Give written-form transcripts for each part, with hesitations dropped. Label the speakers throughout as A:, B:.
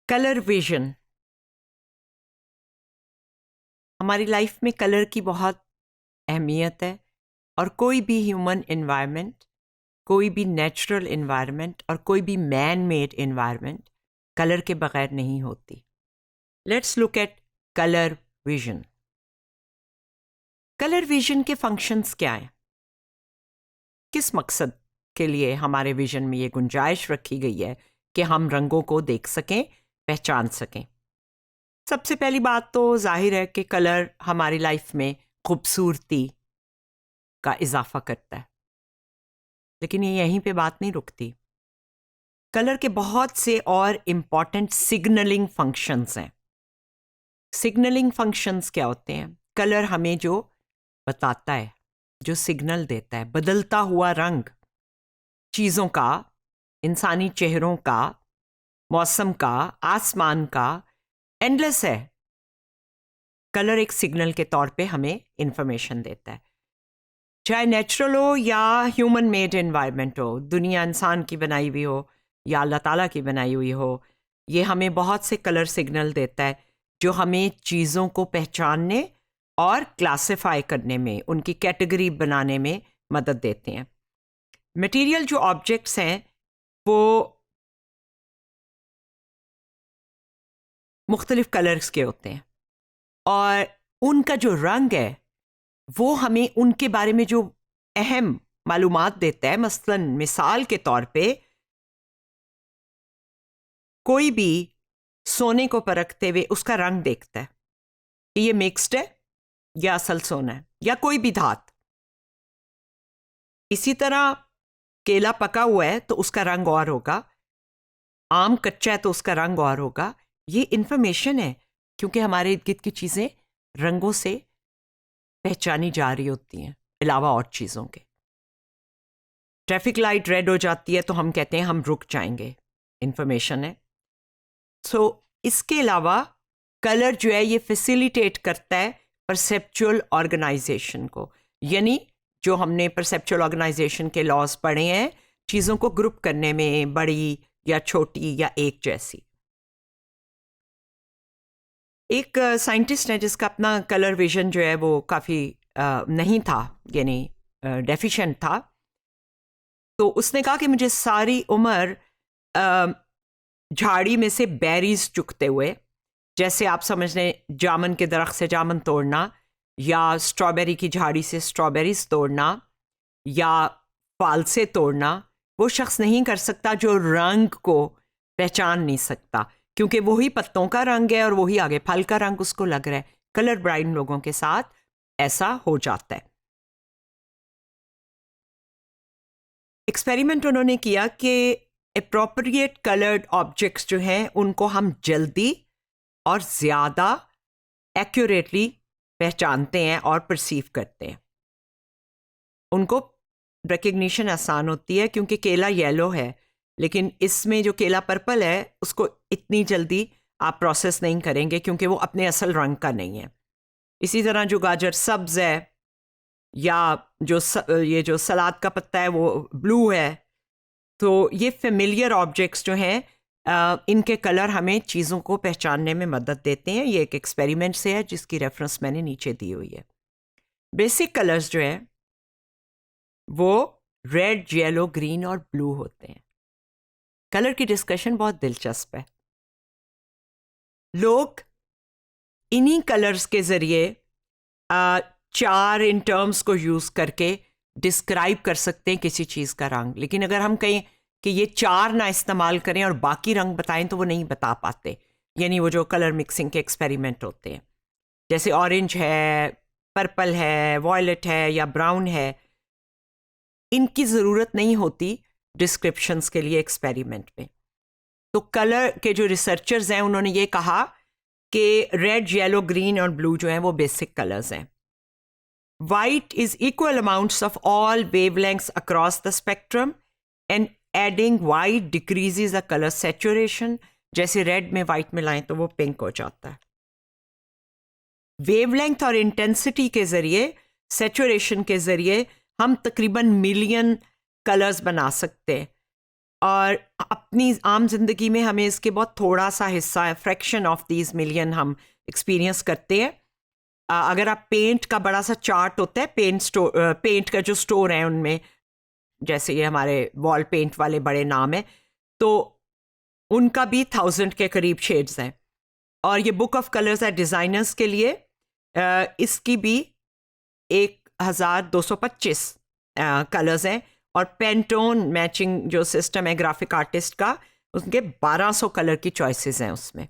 A: Colour vision. हमारी life में colour की बहुत अहमियत है और कोई भी ह्यूमन एनवायरनमेंट, कोई भी नेचुरल एनवायरनमेंट और कोई भी मैन मेड एनवायरनमेंट कलर के बगैर नहीं होती। Let's look at colour vision. Colour vision के फंक्शंस क्या हैं? किस मकसद के लिए हमारे विजन में ये गुंजाइश रखी गई है कि हम रंगों को देख सकें, पहचान सकें? सबसे पहली बात तो जाहिर है कि कलर हमारी लाइफ में खूबसूरती का इजाफा करता है, लेकिन ये यहीं पे बात नहीं रुकती। कलर के बहुत से और इम्पॉर्टेंट सिग्नलिंग फंक्शंस हैं। सिग्नलिंग फंक्शंस क्या होते हैं? कलर हमें जो बताता है, जो सिग्नल देता है, बदलता हुआ रंग चीज़ों का, इंसानी चेहरों का, मौसम का, आसमान का, एंडलेस है। कलर एक सिग्नल के तौर पे हमें इंफॉर्मेशन देता है, चाहे नेचुरल हो या ह्यूमन मेड एनवायरनमेंट हो, दुनिया इंसान की बनाई हुई हो या अल्लाह ताला की बनाई हुई हो। ये हमें बहुत से कलर सिग्नल देता है जो हमें चीज़ों को पहचानने और क्लासिफाई करने में, उनकी कैटेगरी बनाने में मदद देते हैं। मटेरियल जो ऑब्जेक्ट्स हैं वो मुख्तलिफ कलर्स के होते हैं और उनका जो रंग है वो हमें उनके बारे में जो अहम मालूमात देता है। मसलन मिसाल के तौर पे कोई भी सोने को परखते हुए उसका रंग देखता है कि ये मिक्स्ड है या असल सोना है या कोई भी धात। इसी तरह केला पका हुआ है तो उसका रंग और होगा, आम कच्चा है तो उसका रंग और होगा। ये इंफॉर्मेशन है क्योंकि हमारे इर्द गिर्द की चीज़ें रंगों से पहचानी जा रही होती हैं अलावा और चीज़ों के। ट्रैफिक लाइट रेड हो जाती है तो हम कहते हैं हम रुक जाएंगे, इंफॉर्मेशन है। सो इसके अलावा कलर जो है ये फैसिलिटेट करता है परसेप्चुअल ऑर्गेनाइजेशन को, यानी जो हमने परसेप्चुअल ऑर्गेनाइजेशन के लॉज पढ़े हैं चीज़ों को ग्रुप करने में, बड़ी या छोटी या एक जैसी। एक साइंटिस्ट है जिसका अपना कलर विजन जो है वो काफ़ी नहीं था, यानी डेफिशिएंट था। तो उसने कहा कि मुझे सारी उम्र झाड़ी में से बेरीज चुगते हुए, जैसे आप समझ लें जामुन के दरख्त से जामुन तोड़ना या स्ट्रॉबेरी की झाड़ी से स्ट्रॉबेरीज तोड़ना या फालसे तोड़ना, वो शख्स नहीं कर सकता जो रंग को पहचान नहीं सकता, क्योंकि वही पत्तों का रंग है और वही आगे फल का रंग उसको लग रहा है। कलर ब्लाइंड लोगों के साथ ऐसा हो जाता है। एक्सपेरिमेंट उन्होंने किया कि अप्रोप्रिएट कलर्ड ऑब्जेक्ट्स जो हैं उनको हम जल्दी और ज़्यादा एक्यूरेटली पहचानते हैं और परसीव करते हैं। उनको रिकग्निशन आसान होती है क्योंकि केला येलो है, लेकिन इसमें जो केला पर्पल है उसको इतनी जल्दी आप प्रोसेस नहीं करेंगे क्योंकि वो अपने असल रंग का नहीं है। इसी तरह जो गाजर सब्ज़ है या ये जो सलाद का पत्ता है वो ब्लू है। तो ये फेमिलियर ऑब्जेक्ट्स जो हैं इनके कलर हमें चीज़ों को पहचानने में मदद देते हैं। ये एक एक्सपेरिमेंट से है जिसकी रेफरेंस मैंने नीचे दी हुई है। बेसिक कलर्स जो हैं वो रेड, येलो, ग्रीन और ब्लू होते हैं। कलर की डिस्कशन बहुत दिलचस्प है। लोग इन्हीं कलर्स के ज़रिए चार इन टर्म्स को यूज़ करके डिस्क्राइब कर सकते हैं किसी चीज़ का रंग, लेकिन अगर हम कहें कि ये चार ना इस्तेमाल करें और बाकी रंग बताएं तो वो नहीं बता पाते। यानी वो जो कलर मिक्सिंग के एक्सपेरिमेंट होते हैं, जैसे ऑरेंज है, पर्पल है, वॉयलेट है या ब्राउन है, इनकी ज़रूरत नहीं होती डिस्क्रिप्शंस के लिए एक्सपेरिमेंट में। तो कलर के जो रिसर्चर्स हैं उन्होंने ये कहा कि रेड, येलो, ग्रीन और ब्लू जो हैं वो बेसिक कलर्स हैं। White is equal amounts of all wavelengths across the spectrum and adding white decreases the color saturation. जैसे रेड में वाइट मिलाएं तो वो पिंक हो जाता है। वेवलेंथ और इंटेंसिटी के ज़रिए, सेचुरेशन के ज़रिए हम तकरीबन मिलियन कलर्स बना सकते हैं। और अपनी आम जिंदगी में हमें इसके बहुत थोड़ा सा हिस्सा, फ्रैक्शन ऑफ दीज मिलियन हम एक्सपीरियंस करते हैं। अगर आप पेंट का बड़ा सा चार्ट होता है, पेंट का जो स्टोर है उनमें, जैसे ये हमारे वॉल पेंट वाले बड़े नाम है, तो उनका भी 1000 के करीब शेड्स हैं। और ये बुक ऑफ कलर्स है डिज़ाइनर्स के लिए, इसकी भी 1225 कलर्स हैं। और पेंटोन मैचिंग जो सिस्टम है ग्राफिक आर्टिस्ट का, उसके 1200 कलर की चॉइसेस हैं उसमें।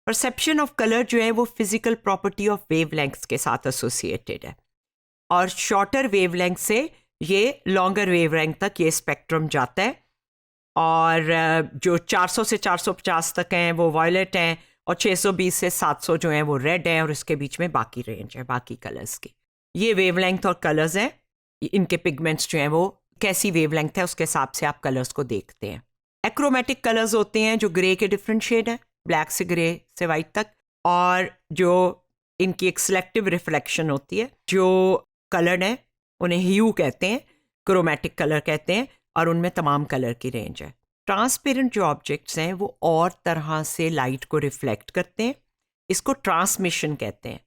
A: परसेप्शन ऑफ कलर जो है वो फिजिकल प्रॉपर्टी ऑफ वेवलेंथ्स के साथ एसोसिएटेड है, और शॉर्टर वेवलेंथ से ये लॉन्गर वेवलेंथ तक ये स्पेक्ट्रम जाता है। और जो 400 से 450 तक हैं वो वॉयलेट हैं, और 620 से 700 जो हैं वो रेड हैं, और इसके बीच में बाकी रेंज है बाकी कलर्स की। ये वेवलेंथ और कलर्स हैं, इनके पिगमेंट्स जो हैं वो कैसी वेवलेंथ है उसके हिसाब से आप कलर्स को देखते हैं। एक्रोमेटिक कलर्स होते हैं जो ग्रे के डिफरेंट शेड हैं, ब्लैक से ग्रे से वाइट तक, और जो इनकी एक सिलेक्टिव रिफ्लेक्शन होती है। जो कलर हैं उन्हें ह्यू कहते हैं, क्रोमेटिक कलर कहते हैं, और उनमें तमाम कलर की रेंज है। ट्रांसपेरेंट जो ऑब्जेक्ट्स हैं वो और तरह से लाइट को रिफ्लेक्ट करते हैं, इसको ट्रांसमिशन कहते हैं।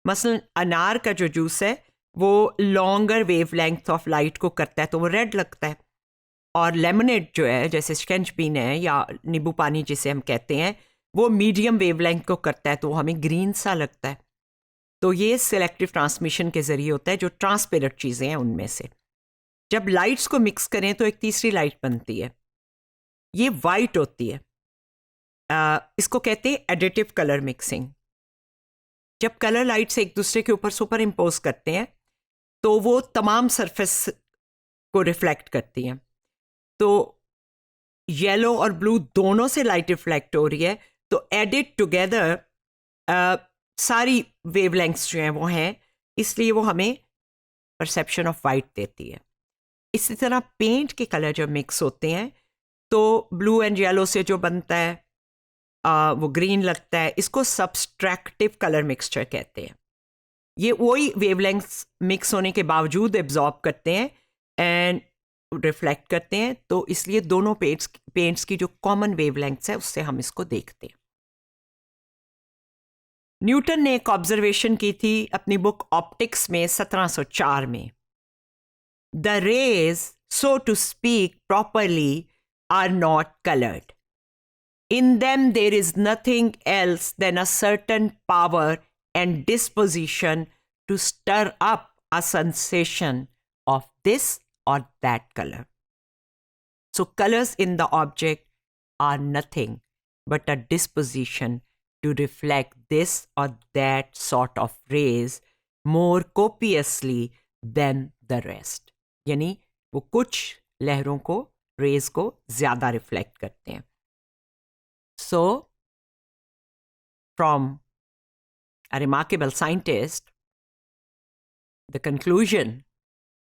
A: मसलन अनार का जो जूस है वो लॉन्गर वेवलेंथ ऑफ लाइट को करता है तो वो रेड लगता है, और लेमनेड जो है जैसे स्केंच बीन है या नींबू पानी जिसे हम कहते हैं, वो मीडियम वेवलेंथ को करता है तो वो हमें ग्रीन सा लगता है। तो ये सिलेक्टिव ट्रांसमिशन के जरिए होता है जो ट्रांसपेरेंट चीज़ें हैं उनमें से। जब लाइट्स को मिक्स करें तो एक तीसरी लाइट बनती है, ये वाइट होती है। इसको कहते हैं एडिटिव कलर मिक्सिंग। जब कलर लाइट्स एक दूसरे के ऊपर सुपर इम्पोज करते हैं तो वो तमाम सरफेस को रिफ्लेक्ट करती हैं। तो येलो और ब्लू दोनों से लाइट रिफ्लेक्ट हो रही है, तो एडिट टुगेदर सारी वेवलेंथ्स जो हैं वो हैं, इसलिए वो हमें परसेप्शन ऑफ वाइट देती है। इसी तरह पेंट के कलर जब मिक्स होते हैं तो ब्लू एंड येलो से जो बनता है वो ग्रीन लगता है, इसको सब्सट्रैक्टिव कलर मिक्सचर कहते हैं। ये वही वेवलेंथ्स मिक्स होने के बावजूद एब्जॉर्ब करते हैं एंड रिफ्लेक्ट करते हैं, तो इसलिए दोनों पेंट्स की जो कॉमन वेवलेंथ्स है उससे हम इसको देखते हैं। न्यूटन ने एक ऑब्जर्वेशन की थी अपनी बुक ऑप्टिक्स में 1704 में। The rays, so to speak properly, are not coloured. In them there is nothing else than a certain power and disposition to stir up a sensation of this or that color. So colors in the object are nothing but a disposition to reflect this or that sort of rays more copiously than the rest. यानी वो कुछ लहरों को, raise को ज़्यादा reflect करते हैं। So, from a remarkable scientist, the conclusion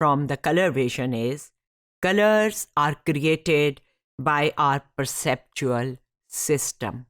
A: from the color vision is colors are created by our perceptual system.